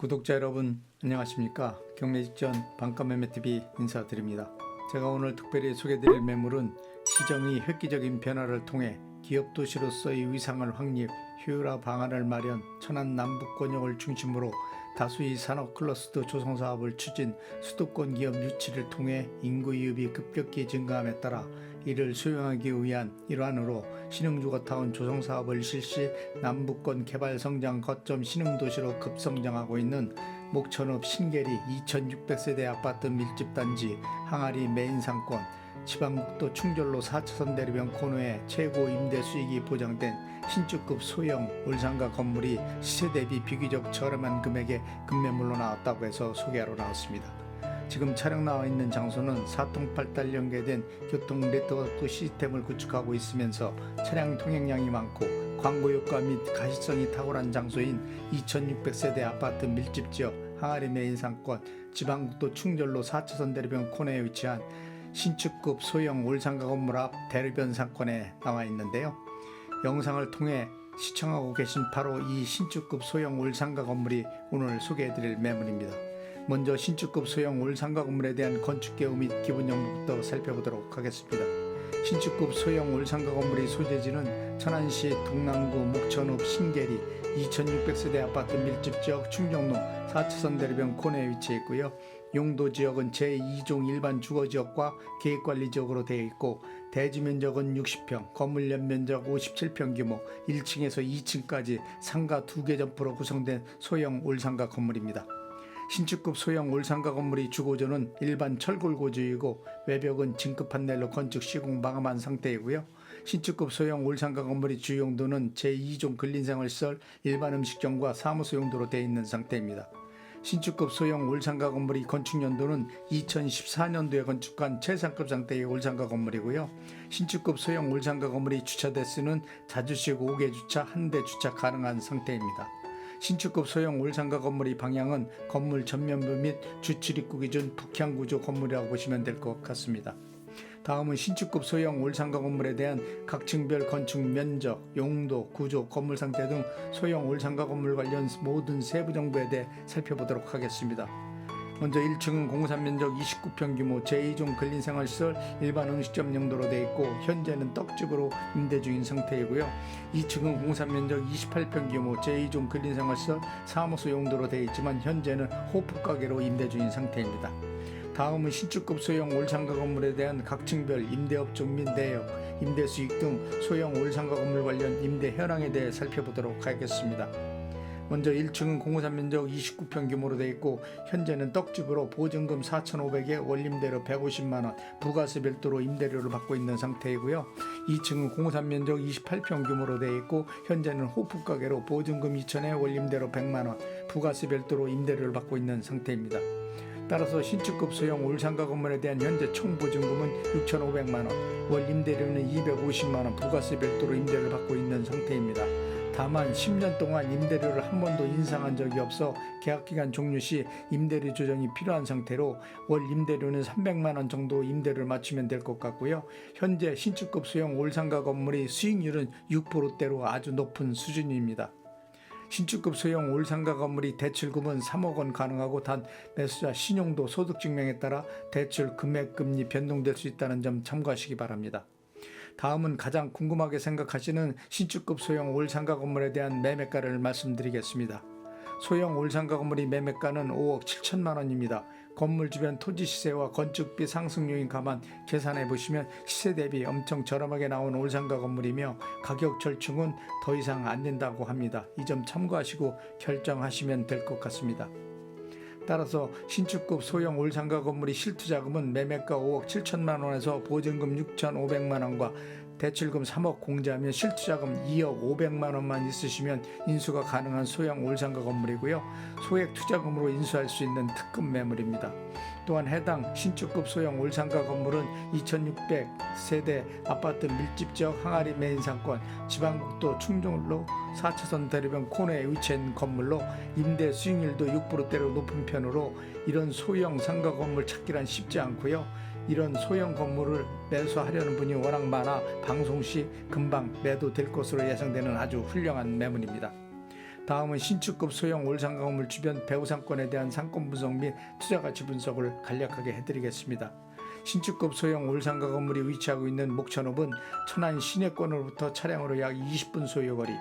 구독자 여러분 안녕하십니까. 경매 직전 반가매매TV 인사드립니다. 제가 오늘 특별히 소개드릴 매물은 시정의 획기적인 변화를 통해 기업도시로서의 위상을 확립, 효율화 방안을 마련, 천안 남북권역을 중심으로 다수의 산업 클러스터 조성 사업을 추진, 수도권 기업 유치를 통해 인구 이입이 급격히 증가함에 따라 이를 수용하기 위한 일환으로 신흥주거타운 조성 사업을 실시, 남북권 개발 성장 거점 신흥도시로 급성장하고 있는 목천읍 신계리 2600세대 아파트 밀집단지 항아리 메인상권, 지방국도 충절로 4차선 대로변 코너에 최고 임대 수익이 보장된 신축급 소형 올상가 건물이 시세 대비 비교적 저렴한 금액에 급매물로 나왔다고 해서 소개하러 나왔습니다. 지금 촬영 나와 있는 장소는 4통팔달 연계된 교통 네트워크 시스템을 구축하고 있으면서 차량 통행량이 많고 광고 효과 및 가시성이 탁월한 장소인 2600세대 아파트 밀집지역 항아리 메인상권, 지방국도 충절로 4차선 대로변 코너에 위치한 신축급 소형 올상가 건물 앞 대로변 상권에 나와 있는데요. 영상을 통해 시청하고 계신 바로 이 신축급 소형 올상가 건물이 오늘 소개해드릴 매물입니다. 먼저 신축급 소형 올상가 건물에 대한 건축계획 및 기본 정보부터 살펴보도록 하겠습니다. 신축급 소형 올상가 건물의 소재지는 천안시 동남구 목천읍 신계리 2600세대 아파트 밀집지역 충정로 4차선 대로변 코너에 위치해 있고요. 용도지역은 제2종 일반 주거지역과 계획관리지역으로 되어 있고 대지면적은 60평, 건물 연면적 57평 규모 1층에서 2층까지 상가 2개 점포로 구성된 소형 올상가 건물입니다. 신축급 소형 올상가 건물의 주고조는 일반 철골 고조이고 외벽은 진급 판넬로 건축 시공 마감한 상태이고요. 신축급 소형 올상가 건물의 주용도는 제2종 근린생활시설, 일반 음식점과 사무소 용도로 되어 있는 상태입니다. 신축급 소형 올상가 건물의 건축연도는 2014년도에 건축한 최상급 상태의 올상가 건물이고요. 신축급 소형 올상가 건물의 주차 대수는 자주식 5개 주차, 1대 주차 가능한 상태입니다. 신축급 소형 올상가 건물의 방향은 건물 전면부 및 주출입구 기준 북향구조 건물이라고 보시면 될 것 같습니다. 다음은 신축급 소형 올상가 건물에 대한 각 층별 건축 면적, 용도, 구조, 건물 상태 등 소형 올상가 건물 관련 모든 세부 정보에 대해 살펴보도록 하겠습니다. 먼저 1층은 공사면적 29평 규모 제2종 근린생활시설 일반 음식점 용도로 되어 있고 현재는 떡집으로 임대 중인 상태이고요. 2층은 공사면적 28평 규모 제2종 근린생활시설 사무소 용도로 되어 있지만 현재는 호프가게로 임대 중인 상태입니다. 다음은 신축급 소형 올상가 건물에 대한 각 층별 임대업종 및 내역, 임대수익 등 소형 올상가 건물 관련 임대 현황에 대해 살펴보도록 하겠습니다. 먼저 1층은 공사면적 29평 규모로 되어 있고 현재는 떡집으로 보증금 4,500에 원림대로 150만원, 부가세 별도로 임대료를 받고 있는 상태이고요. 2층은 공사면적 28평 규모로 되어 있고 현재는 호프가게로 보증금 2,000에 원림대로 100만원, 부가세 별도로 임대료를 받고 있는 상태입니다. 따라서 신축급 소형 올상가 건물에 대한 현재 총 보증금은 6,500만원, 월 임대료는 250만원, 부가세 별도로 임대를 받고 있는 상태입니다. 다만 10년 동안 임대료를 한 번도 인상한 적이 없어 계약기간 종료 시 임대료 조정이 필요한 상태로 월 임대료는 300만원 정도 임대료를 맞추면 될 것 같고요. 현재 신축급 소형 올상가 건물의 수익률은 6%대로 아주 높은 수준입니다. 신축급 소형 올상가 건물이 대출금은 3억 원 가능하고 단 매수자 신용도 소득증명에 따라 대출 금액 금리 변동될 수 있다는 점 참고하시기 바랍니다. 다음은 가장 궁금하게 생각하시는 신축급 소형 올상가 건물에 대한 매매가를 말씀드리겠습니다. 소형 올상가 건물의 매매가는 5억 7천만 원입니다. 건물 주변 토지 시세와 건축비 상승 요인 감안 계산해 보시면 시세 대비 엄청 저렴하게 나온 올상가 건물이며 가격 절충은 더 이상 안 된다고 합니다. 이 점 참고하시고 결정하시면 될 것 같습니다. 따라서 신축급 소형 올상가 건물의 실투자금은 매매가 5억 7천만 원에서 보증금 6,500만 원과 대출금 3억 공제하면 실투자금 2억 500만 원만 있으시면 인수가 가능한 소형 올상가 건물이고요. 소액 투자금으로 인수할 수 있는 특급 매물입니다. 또한 해당 신축급 소형 올상가 건물은 2600세대 아파트 밀집지역 항아리 메인상권, 지방국도 충정로 4차선 대로변 코너에 위치한 건물로 임대 수익률도 6%대로 높은 편으로 이런 소형 상가 건물 찾기란 쉽지 않고요. 이런 소형 건물을 매수하려는 분이 워낙 많아 방송 시 금방 매도될 것으로 예상되는 아주 훌륭한 매물입니다. 다음은 신축급 소형 올상가 건물 주변 배후 상권에 대한 상권 분석 및 투자 가치 분석을 간략하게 해드리겠습니다. 신축급 소형 올상가 건물이 위치하고 있는 목천읍은 천안 시내권으로부터 차량으로 약 20분 소요거리,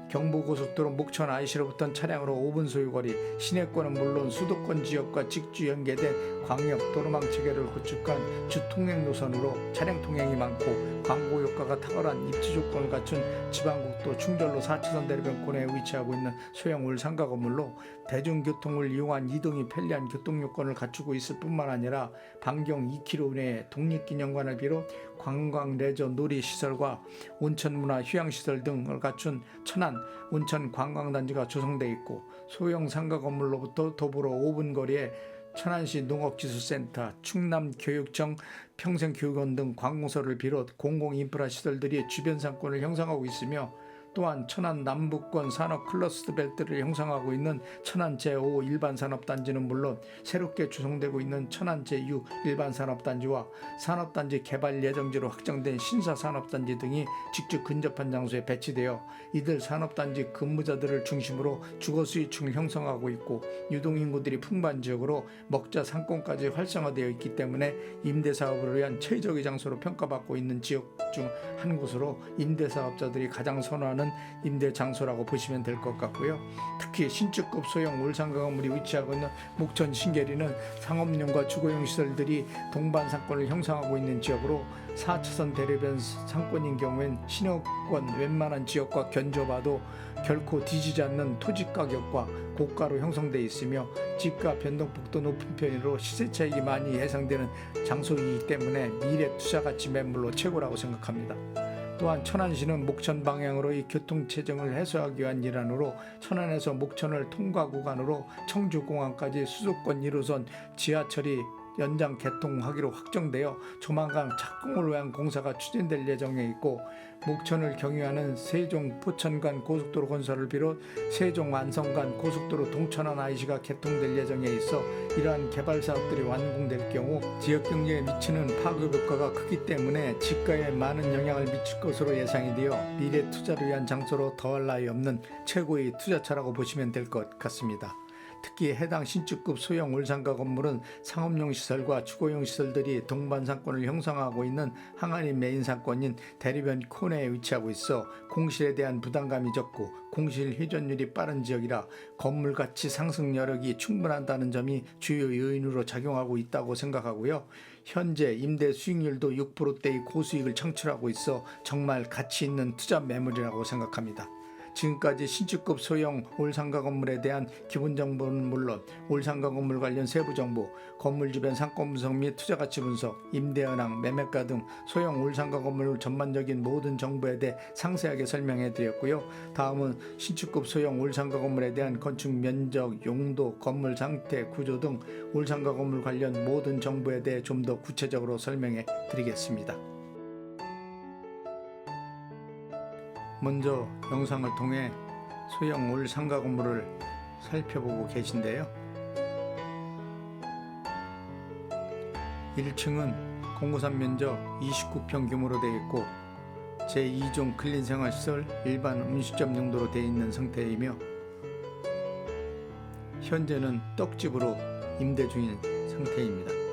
경부고속도로 목천 IC로부터 차량으로 5분 소요거리, 시내권은 물론 수도권 지역과 직주 연계된 광역 도로망 체계를 구축한 주통행 노선으로 차량 통행이 많고 광고 효과가 탁월한 입지 조건을 갖춘 지방국도 충절로 4차선 대로변권에 위치하고 있는 소형 올상가 건물로 대중교통을 이용한 이동이 편리한 교통 요건을 갖추고 있을 뿐만 아니라 반경 2km 내에 독립기념관을 비롯 관광 레저 놀이시설과 온천문화 휴양시설 등을 갖춘 천안 온천 관광단지가 조성되어 있고, 소형 상가 건물로부터 도보로 5분 거리에 천안시 농업기술센터, 충남교육청 평생교육원 등 관공서를 비롯 공공인프라 시설들이 주변 상권을 형성하고 있으며, 또한 천안 남북권 산업 클러스터 벨트를 형성하고 있는 천안 제5 일반산업단지는 물론 새롭게 조성되고 있는 천안 제6 일반산업단지와 산업단지 개발 예정지로 확정된 신사산업단지 등이 직접 근접한 장소에 배치되어 이들 산업단지 근무자들을 중심으로 주거수익층을 형성하고 있고, 유동인구들이 풍부한 지역으로 먹자 상권까지 활성화되어 있기 때문에 임대사업을 위한 최적의 장소로 평가받고 있는 지역 중 한 곳으로 임대사업자들이 가장 선호하는 임대 장소라고 보시면 될 것 같고요. 특히 신축급 소형 올상가 건물이 위치하고 있는 목천 신계리는 상업용과 주거용 시설들이 동반 상권을 형성하고 있는 지역으로 4차선 대로변 상권인 경우엔 신호권 웬만한 지역과 견줘봐도 결코 뒤지지 않는 토지 가격과 고가로 형성되어 있으며 집가 변동폭도 높은 편으로 시세 차익이 많이 예상되는 장소이기 때문에 미래 투자 가치 매물로 최고라고 생각합니다. 또한 천안시는 목천 방향으로의 교통체증을 해소하기 위한 일환으로 천안에서 목천을 통과 구간으로 청주공항까지 수도권 1호선 지하철이 연장 개통하기로 확정되어 조만간 착공을 위한 공사가 추진될 예정에 있고, 목천을 경유하는 세종 포천 간 고속도로 건설을 비롯 세종 안성 간 고속도로 동천안 IC가 개통될 예정에 있어 이러한 개발 사업들이 완공될 경우 지역 경제에 미치는 파급 효과가 크기 때문에 집가에 많은 영향을 미칠 것으로 예상이 되어 미래 투자를 위한 장소로 더할 나위 없는 최고의 투자처라고 보시면 될 것 같습니다. 특히 해당 신축급 소형 올상가 건물은 상업용 시설과 주거용 시설들이 동반 상권을 형성하고 있는 항아리 메인 상권인 대리변 코너에 위치하고 있어 공실에 대한 부담감이 적고 공실 회전율이 빠른 지역이라 건물 가치 상승 여력이 충분하다는 점이 주요 요인으로 작용하고 있다고 생각하고요. 현재 임대 수익률도 6%대의 고수익을 창출하고 있어 정말 가치 있는 투자 매물이라고 생각합니다. 지금까지 신축급 소형 올상가 건물에 대한 기본 정보는 물론 올상가 건물 관련 세부 정보, 건물 주변 상권 분석 및 투자 가치 분석, 임대 현황, 매매가 등 소형 올상가 건물 전반적인 모든 정보에 대해 상세하게 설명해 드렸고요. 다음은 신축급 소형 올상가 건물에 대한 건축 면적, 용도, 건물 상태, 구조 등 올상가 건물 관련 모든 정보에 대해 좀 더 구체적으로 설명해 드리겠습니다. 먼저 영상을 통해 소형 올상가 건물을 살펴보고 계신데요. 1층은 공구산 면적 29평 규모로 되어 있고 제2종 근린생활시설 일반 음식점 용도로 되어 있는 상태이며 현재는 떡집으로 임대 중인 상태입니다.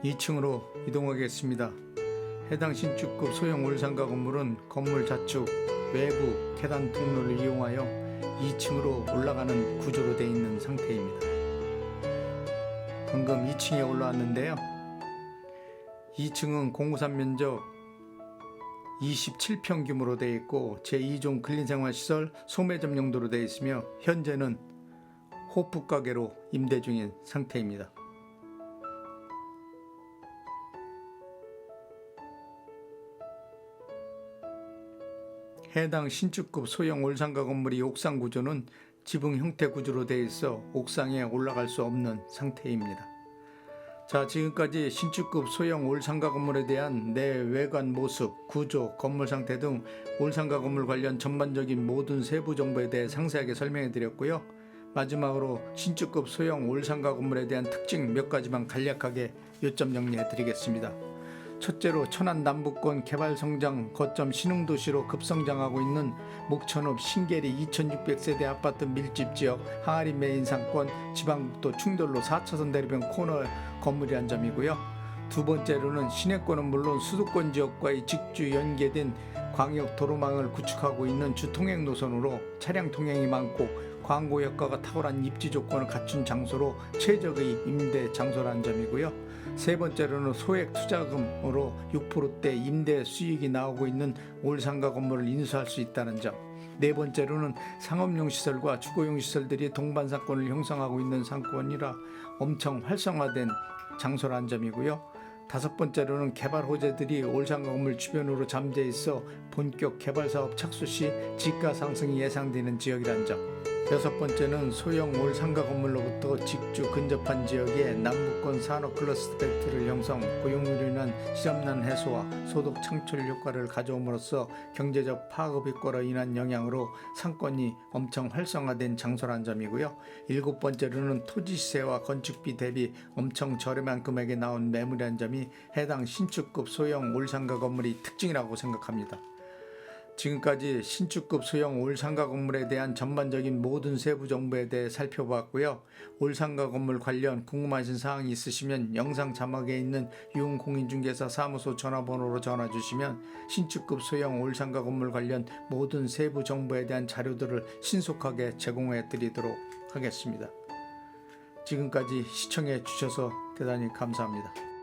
2층으로 이동하겠습니다. 해당 신축급 소형 올상가 건물은 건물 좌측 외부 계단 통로를 이용하여 2층으로 올라가는 구조로 되어 있는 상태입니다. 방금 2층에 올라왔는데요. 2층은 공구산 면적 27평 규모로 되어 있고 제2종 근린생활시설 소매점 용도로 되어 있으며 현재는 호프 가게로 임대 중인 상태입니다. 해당 신축급 소형 올상가 건물이 옥상 구조는 지붕 형태 구조로 되어 있어 옥상에 올라갈 수 없는 상태입니다. 자, 지금까지 신축급 소형 올상가 건물에 대한 내외관 모습, 구조, 건물 상태 등 올상가 건물 관련 전반적인 모든 세부 정보에 대해 상세하게 설명해 드렸고요. 마지막으로 신축급 소형 올상가 건물에 대한 특징 몇 가지만 간략하게 요점 정리해 드리겠습니다. 첫째로 천안 남부권 개발 성장 거점 신흥도시로 급성장하고 있는 목천읍 신계리 2600세대 아파트 밀집 지역 항아리 메인 상권 지방국도 충돌로 4차선 대로변 코너 건물이란 점이고요. 두 번째로는 시내권은 물론 수도권 지역과의 직주 연계된 광역 도로망을 구축하고 있는 주통행 노선으로 차량 통행이 많고 광고 효과가 탁월한 입지 조건을 갖춘 장소로 최적의 임대 장소라는 점이고요. 세 번째로는 소액 투자금으로 6%대 임대 수익이 나오고 있는 올상가 건물을 인수할 수 있다는 점. 네 번째로는 상업용 시설과 주거용 시설들이 동반상권을 형성하고 있는 상권이라 엄청 활성화된 장소라는 점이고요. 다섯 번째로는 개발 호재들이 올상가 건물 주변으로 잠재 있어 본격 개발 사업 착수 시 지가 상승이 예상되는 지역이라는 점. 여섯 번째는 소형 올상가 건물로부터 직주 근접한 지역에 남부권 산업 클러스터 벨트를 형성, 고용률로 인한 실업난 해소와 소득 창출 효과를 가져옴으로써 경제적 파급효과로 인한 영향으로 상권이 엄청 활성화된 장소라는 점이고요. 일곱 번째로는 토지 시세와 건축비 대비 엄청 저렴한 금액에 나온 매물이라는 점이 해당 신축급 소형 올상가 건물의 특징이라고 생각합니다. 지금까지 신축급 소형 올상가 건물에 대한 전반적인 모든 세부 정보에 대해 살펴봤고요. 올상가 건물 관련 궁금하신 사항이 있으시면 영상 자막에 있는 유흥공인중개사 사무소 전화번호로 전화 주시면 신축급 소형 올상가 건물 관련 모든 세부 정보에 대한 자료들을 신속하게 제공해 드리도록 하겠습니다. 지금까지 시청해 주셔서 대단히 감사합니다.